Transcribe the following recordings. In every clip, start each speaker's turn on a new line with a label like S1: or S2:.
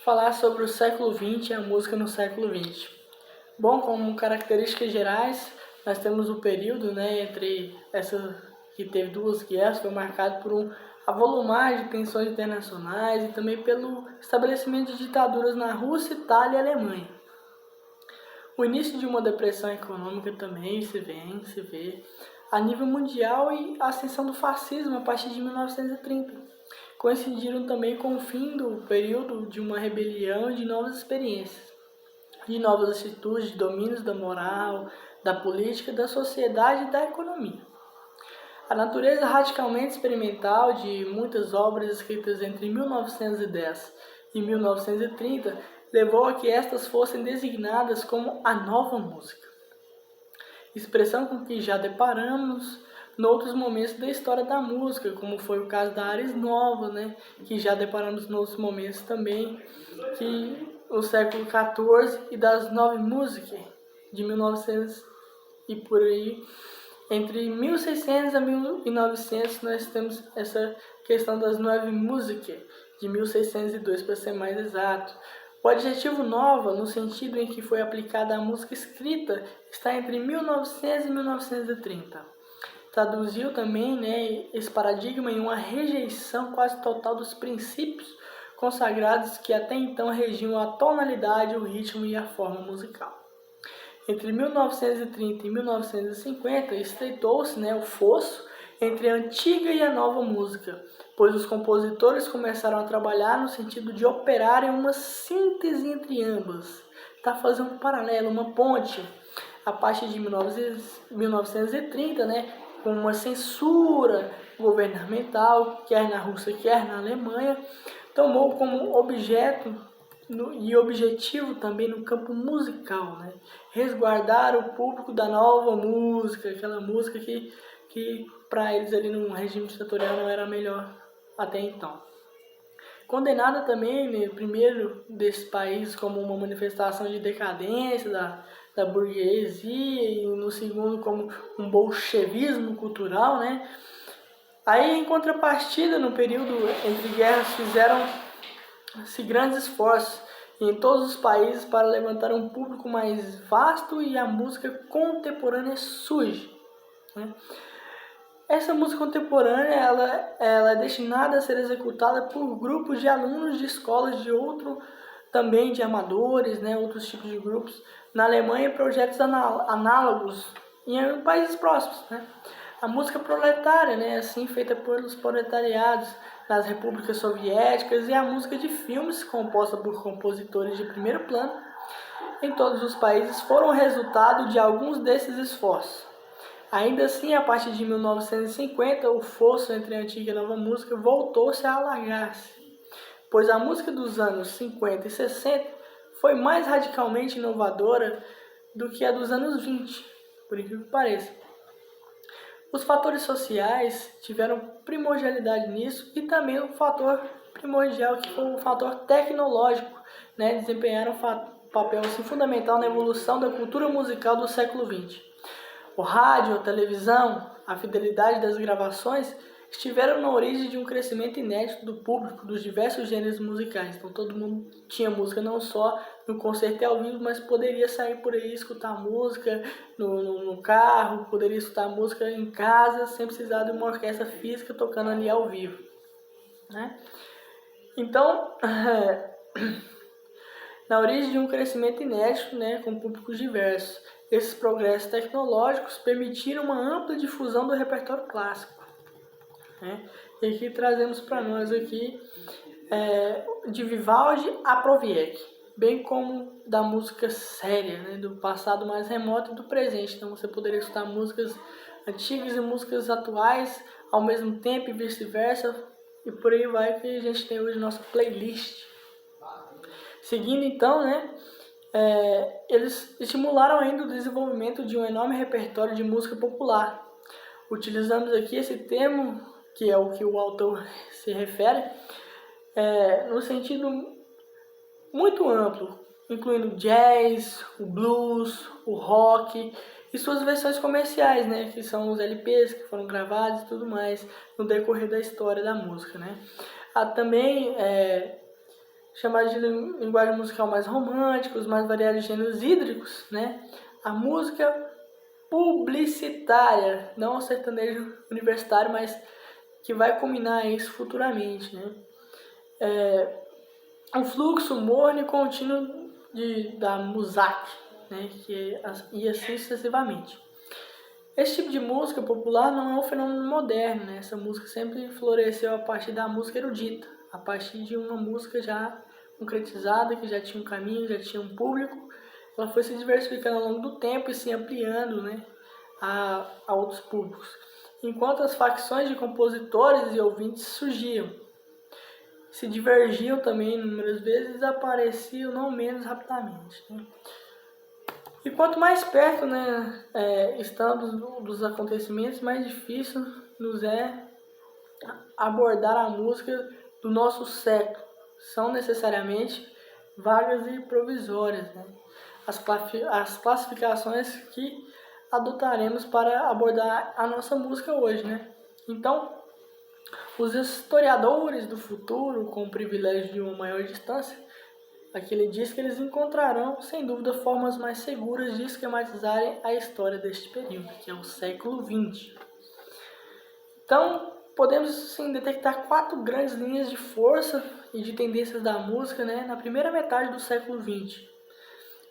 S1: falar sobre o século XX e a música no século XX. Bom, como características gerais, nós temos o período, entre essa que teve duas guerras, foi marcado por um avolumar de tensões internacionais e também pelo estabelecimento de ditaduras na Rússia, Itália e Alemanha. O início de uma depressão econômica também se vê a nível mundial e a ascensão do fascismo a partir de 1930. Coincidiram também com o fim do período de uma rebelião e de novas experiências, de novas atitudes, de domínios da moral, da política, da sociedade e da economia. A natureza radicalmente experimental de muitas obras escritas entre 1910 e 1930 levou a que estas fossem designadas como a nova música, expressão com que já deparamos noutros momentos da história da música, como foi o caso da Ares Nova, que já deparamos noutros momentos também, que no século XIV, e das Nove Musique, de 1900 e por aí. Entre 1600 a 1900 nós temos essa questão das Nove Musique, de 1602 para ser mais exato. O adjetivo nova, no sentido em que foi aplicada à música escrita, está entre 1900 e 1930. Traduziu também esse paradigma em uma rejeição quase total dos princípios consagrados que até então regiam a tonalidade, o ritmo e a forma musical. Entre 1930 e 1950, estreitou-se o fosso entre a antiga e a nova música, pois os compositores começaram a trabalhar no sentido de operar em uma síntese entre ambas. Está fazendo um paralelo, uma ponte. A partir de 1930, com uma censura governamental, quer na Rússia, quer na Alemanha, tomou como objeto e objetivo também no campo musical, resguardar o público da nova música, aquela música que para eles ali no regime ditatorial não era melhor até então. Condenada também, primeiro desses países, como uma manifestação de decadência da burguesia, e no segundo como um bolchevismo cultural, Aí, em contrapartida, no período entre guerras, fizeram-se grandes esforços em todos os países para levantar um público mais vasto e a música contemporânea surge. Essa música contemporânea ela é destinada a ser executada por grupos de alunos de escolas também de amadores, outros tipos de grupos. Na Alemanha, projetos análogos em países próximos. A música proletária, assim feita pelos proletariados nas repúblicas soviéticas, e a música de filmes, composta por compositores de primeiro plano, em todos os países, foram resultado de alguns desses esforços. Ainda assim, a partir de 1950, o fosso entre a antiga e a nova música voltou-se a alargar-se, pois a música dos anos 50 e 60 foi mais radicalmente inovadora do que a dos anos 20, por incrível que pareça. Os fatores sociais tiveram primordialidade nisso, e também o fator primordial, que foi o fator tecnológico, desempenharam um papel fundamental na evolução da cultura musical do século XX. O rádio, a televisão, a fidelidade das gravações estiveram na origem de um crescimento inédito do público dos diversos gêneros musicais. Então todo mundo tinha música não só no concerto e ao vivo, mas poderia sair por aí, escutar música no carro, poderia escutar música em casa, sem precisar de uma orquestra física tocando ali ao vivo. Então, na origem de um crescimento inédito, com públicos diversos. Esses progressos tecnológicos permitiram uma ampla difusão do repertório clássico. E aqui trazemos para nós aqui de Vivaldi a Proviec, bem como da música séria, do passado mais remoto e do presente. Então você poderia escutar músicas antigas e músicas atuais ao mesmo tempo e vice-versa, e por aí vai, que a gente tem hoje nossa playlist. Seguindo então, eles estimularam ainda o desenvolvimento de um enorme repertório de música popular. Utilizamos aqui esse termo, que é o que o autor se refere, no sentido muito amplo, incluindo jazz, o blues, o rock e suas versões comerciais, que são os LPs que foram gravados e tudo mais no decorrer da história da música. Também chamada de linguagem musical mais romântica, os mais variados gêneros hídricos, né? A música publicitária, não o sertanejo universitário, mas que vai combinar isso futuramente, né? Um fluxo morno e contínuo da Muzak, né? E assim sucessivamente. Esse tipo de música popular não é um fenômeno moderno, né? Essa música sempre floresceu a partir da música erudita, a partir de uma música já concretizada, que já tinha um caminho, já tinha um público. Ela foi se diversificando ao longo do tempo e se ampliando, né, a outros públicos. Enquanto as facções de compositores e ouvintes surgiam, se divergiam também inúmeras vezes e desapareciam não menos rapidamente, né? E quanto mais perto, né, estamos dos acontecimentos, mais difícil nos é abordar a música do nosso século. São necessariamente vagas e provisórias, né? As classificações que adotaremos para abordar a nossa música hoje, né? Então, os historiadores do futuro, com o privilégio de uma maior distância, aqui ele diz que eles encontrarão, sem dúvida, formas mais seguras de esquematizarem a história deste período, que é o século XX. Então, podemos sim detectar 4 grandes linhas de força e de tendências da música, né, na primeira metade do século XX.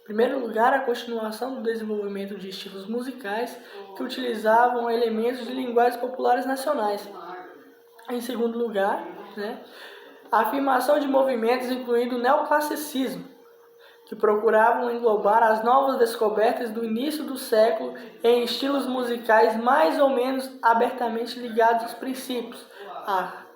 S1: Em primeiro lugar, a continuação do desenvolvimento de estilos musicais que utilizavam elementos de linguagens populares nacionais. Em segundo lugar, né, a afirmação de movimentos incluindo o neoclassicismo, que procuravam englobar as novas descobertas do início do século em estilos musicais mais ou menos abertamente ligados aos princípios,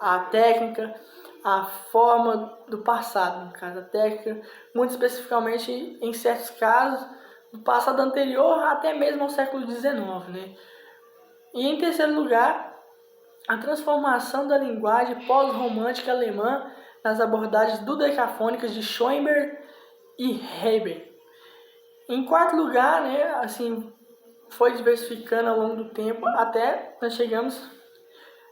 S1: à técnica, à forma do passado, no caso a técnica, muito especificamente em certos casos, do passado anterior até mesmo ao século XIX, né? E em terceiro lugar, a transformação da linguagem pós-romântica alemã nas abordagens dodecafônicas de Schoenberg e Heiber. Em quarto lugar, né, assim, foi diversificando ao longo do tempo até nós chegamos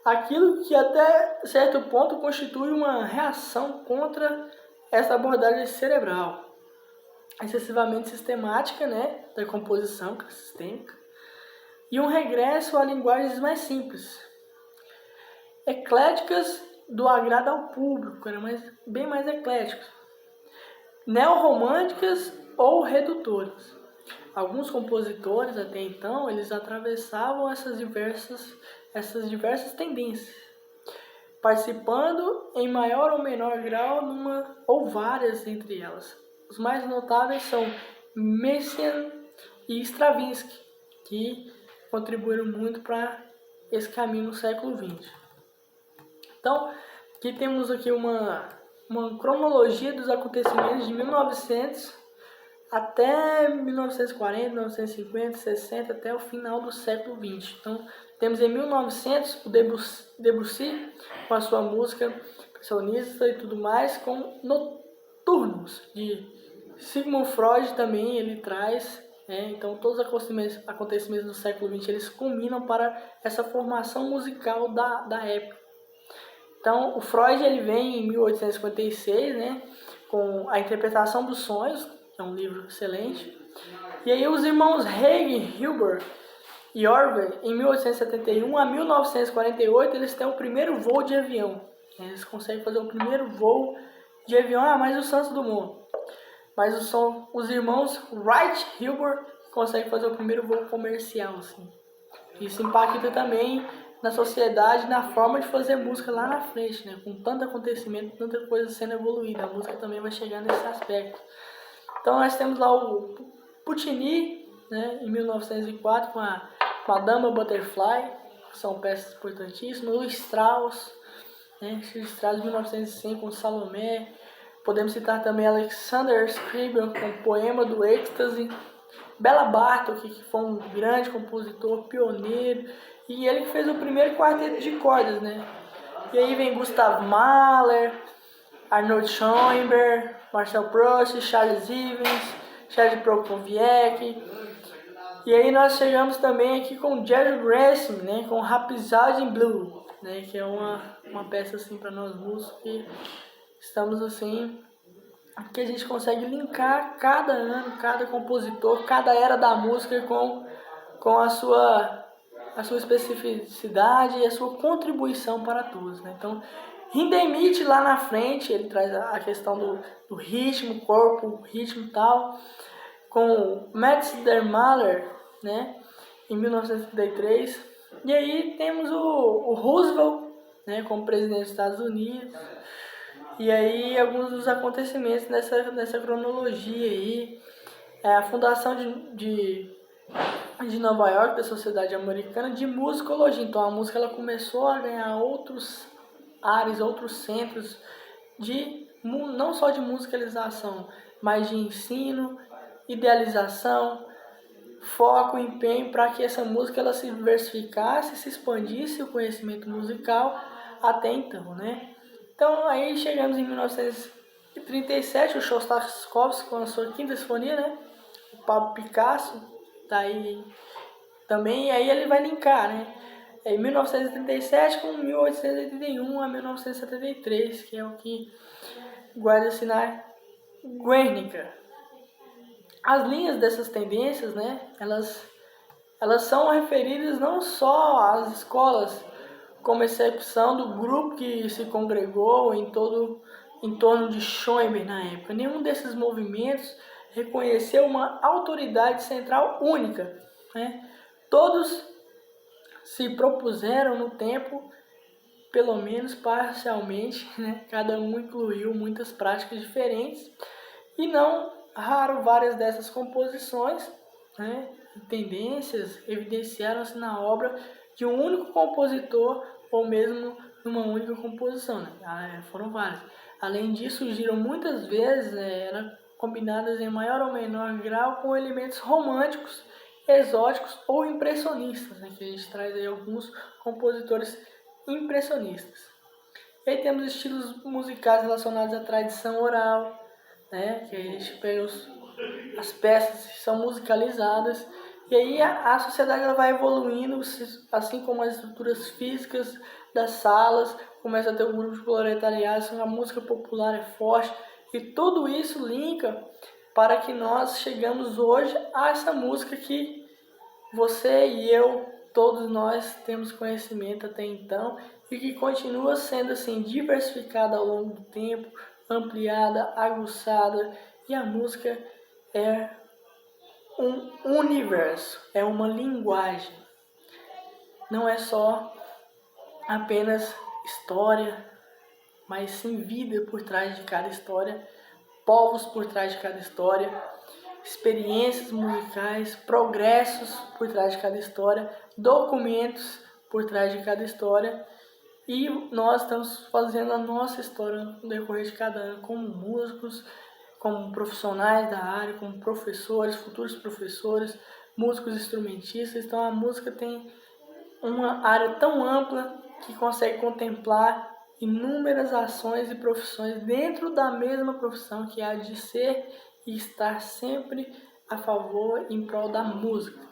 S1: àquilo que até certo ponto constitui uma reação contra essa abordagem cerebral, excessivamente sistemática, né, da composição sistêmica, e um regresso a linguagens mais simples, ecléticas do agrado ao público, eram bem mais ecléticos, neorromânticas ou redutoras. Alguns compositores até então eles atravessavam essas diversas tendências, participando em maior ou menor grau numa ou várias entre elas. Os mais notáveis são Messiaen e Stravinsky, que contribuíram muito para esse caminho no século XX. Então, aqui temos aqui uma cronologia dos acontecimentos de 1900 até 1940, 1950, 60, até o final do século XX. Então, temos em 1900 o Debussy com a sua música impressionista e tudo mais, com Noturnos, de Sigmund Freud também ele traz. Então, todos os acontecimentos do século XX eles culminam para essa formação musical da época. Então, o Freud ele vem em 1856, né, com a Interpretação dos Sonhos, que é um livro excelente. E aí os irmãos Hagen, Hilbert e Orwell, em 1871 a 1948, eles têm o primeiro voo de avião. Eles conseguem fazer o primeiro voo de avião, mais o Santos Dumont. Mas são os irmãos Wright e Hilbert que conseguem fazer o primeiro voo comercial, assim. Isso impacta também na sociedade, na forma de fazer música lá na frente, né? Com tanto acontecimento, tanta coisa sendo evoluída, a música também vai chegar nesse aspecto. Então nós temos lá o Puccini, né, em 1904 com a Dama Butterfly, que são peças importantíssimas. O Strauss, né, Strauss em 1905 com Salomé. Podemos citar também Alexander Scriabin com o Poema do Êxtase. Bela Bartok, que foi um grande compositor, pioneiro, e ele que fez o primeiro quarteto de cordas, né? E aí vem Gustav Mahler, Arnold Schoenberg, Marcel Proust, Charles Ivens, Charles Prokofiev. E aí nós chegamos também aqui com Jerry Gresham, né? Com Rhapsody in Blue, né? Que é uma peça assim para nós músicos que estamos assim que a gente consegue linkar cada ano, cada compositor, cada era da música com a sua especificidade e a sua contribuição para todos, né? Então, Hindemith lá na frente, ele traz a questão do ritmo, corpo, ritmo e tal, com Max Dermaller, né, em 1933. E aí temos o Roosevelt, né, como presidente dos Estados Unidos. E aí alguns dos acontecimentos nessa cronologia aí, a fundação de Nova York, da Sociedade Americana de Musicologia. Então a música ela começou a ganhar outros áreas, outros centros não só de musicalização, mas de ensino, idealização, foco, empenho para que essa música ela se diversificasse, se expandisse o conhecimento musical até então, né? Então aí chegamos em 1937, o Shostakovich com a sua quinta sinfonia, né? O Pablo Picasso tá aí também, e aí ele vai linkar, né? Em 1937 com 1881 a 1973, que é o que guarda-se na Guernica. As linhas dessas tendências, né, elas são referidas não só às escolas, como exceção do grupo que se congregou em torno de Schoenberg na época. Nenhum desses movimentos reconheceu uma autoridade central única, né? Todos se propuseram no tempo, pelo menos parcialmente, né? Cada um incluiu muitas práticas diferentes e não raro várias dessas composições, né, tendências evidenciaram-se na obra de um único compositor ou mesmo numa única composição, né? Foram várias. Além disso, surgiram muitas vezes eram combinadas em maior ou menor grau com elementos românticos, exóticos ou impressionistas, né, que a gente traz aí alguns compositores impressionistas. E aí temos estilos musicais relacionados à tradição oral, né, que a gente pega as peças que são musicalizadas, e aí a sociedade ela vai evoluindo, assim como as estruturas físicas das salas, começa a ter um grupo de proletariado, a música popular é forte, e tudo isso linka para que nós chegamos hoje a essa música que você e eu, todos nós temos conhecimento até então, e que continua sendo assim diversificada ao longo do tempo, ampliada, aguçada, e a música é um universo, é uma linguagem. Não é só apenas história, mas sim vida por trás de cada história, povos por trás de cada história, experiências musicais, progressos por trás de cada história, documentos por trás de cada história. E nós estamos fazendo a nossa história no decorrer de cada ano como músicos, como profissionais da área, como professores, futuros professores, músicos instrumentistas. Então a música tem uma área tão ampla que consegue contemplar inúmeras ações e profissões dentro da mesma profissão, que é a de ser e estar sempre a favor em prol da música.